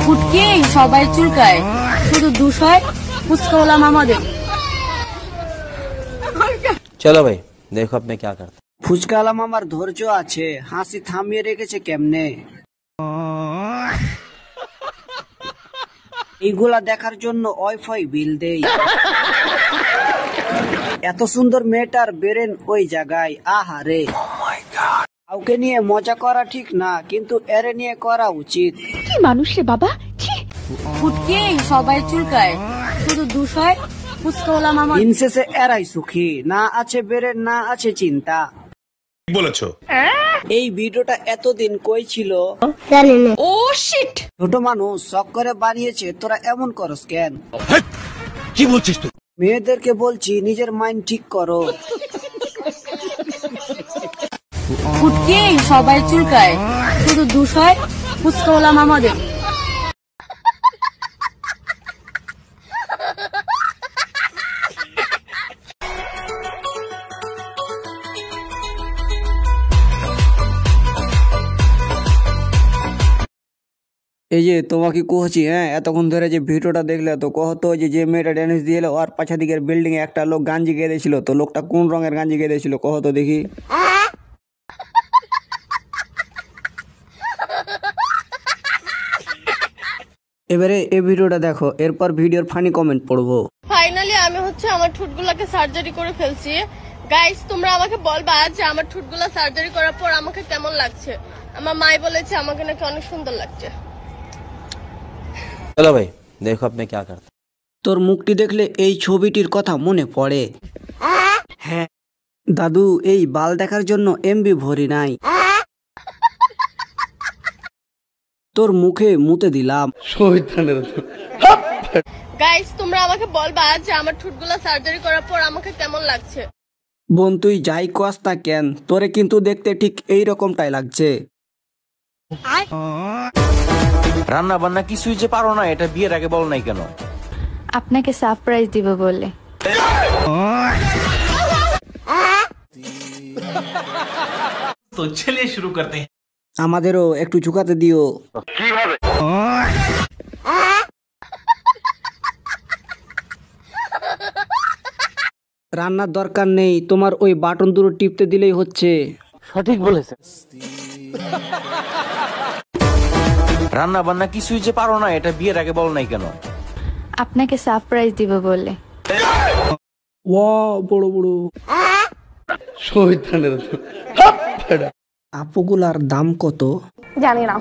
ফুটকে সবাই চুলকায়, শুধু দুষ হয় ফুচকাওয়ালা মামাদের। চলো ভাই দেখো আপনি क्या करते। ফুচকাওয়ালা মামার ধৈর্য আছে, হাসি থামিয়ে রেখেছে কেমনে। এইগুলা দেখার জন্য ওয়াইফাই বিল দেই। এত সুন্দর মেয়েটার বেরেন ওই জায়গায়, আহারে। কাউকে নিয়ে মজা করা ঠিক না, কিন্তু এরে নিয়ে করা উচিত। কি মানুষ রে বাবা, ফুটকে সবাই চুলকায়, শুধু দুষ হয় ফুচকাওয়ালা মামাদের। দিন শেষে এরাই সুখী, না আছে বেরেন না আছে চিন্তা। বলেছো। এই ভিডিওটা এতদিন কই ছিল? ও শিট, ছোট মানুষ শখ করে বানিয়েছে, তোরা এমন করস কেন? কি বলছিস তুই? মেয়েদেরকে বলছি নিজের মাইন্ড ঠিক করো। ফুটকে সবাই চুলকায়, শুধু দুষ হয় ফুচকাওয়ালা মামাদের। এই যে তোমাকে কহছি, এতক্ষণ ধরে যে ভিডিওটা দেখলে তো কহতো যে মেয়েটা ড্যান্স দিয়ে এলো আর পাছা দিকের বিল্ডিং এ একটা লোক গাঞ্জি গেঁদেছিল, তো লোকটা কোন রঙের গাঞ্জি গেঁদেছিল কহতো দেখি। এবারে এই ভিডিওটা দেখো, এরপর ভিডিওর ফানি কমেন্ট পড়বো। ফাইনালি আমি আমার ঠোঁটগুলোকে সার্জারি করে ফেলছি। গাইস তোমরা আমাকে বলবা যে আমার ঠোঁটগুলো সার্জারি করার পর আমাকে কেমন লাগছে। আমার মাই বলেছে আমাকে নাকি অনেক সুন্দর লাগছে। चलो भाई देखो আপনি क्या करते। তোর মুখটি দেখলে এই ছবিটির কথা মনে পড়ে। হ্যাঁ দাদু, এই বাল দেখার জন্য এমবি ভরি নাই, তোর মুখে মুতে দিলাম। গাইস তোমরা আমাকে বলবা যে আমার ঠোঁটগুলো সার্জারি করার পর আমাকে কেমন লাগছে। বোন তুই যাই কস তা কেন, তোরে কিন্তু দেখতে ঠিক এই রকমটাই লাগছে। রান্না বান্না কিছুই যে পারো না, এটা বিয়ের আগে বল নাই কেন? আপনাকে সারপ্রাইজ দিব বলে। তো চলিয়ে শুরু করতে हैं। আমাদেরও একটু ঝুঁকাতে দিও। কিভাবে? রান্নার দরকার নেই, তোমার ওই বাটন দুটো টিপতে দিলেই হচ্ছে। সঠিক বলেছেন। রান্না বান্না কিছুই যে পারো না, এটা বিয়ের আগে বল নাই কেন? আপনাকে সারপ্রাইজ দিব বলে। ওয়াও বড় বড় আপুগুলার দাম কত জানি না।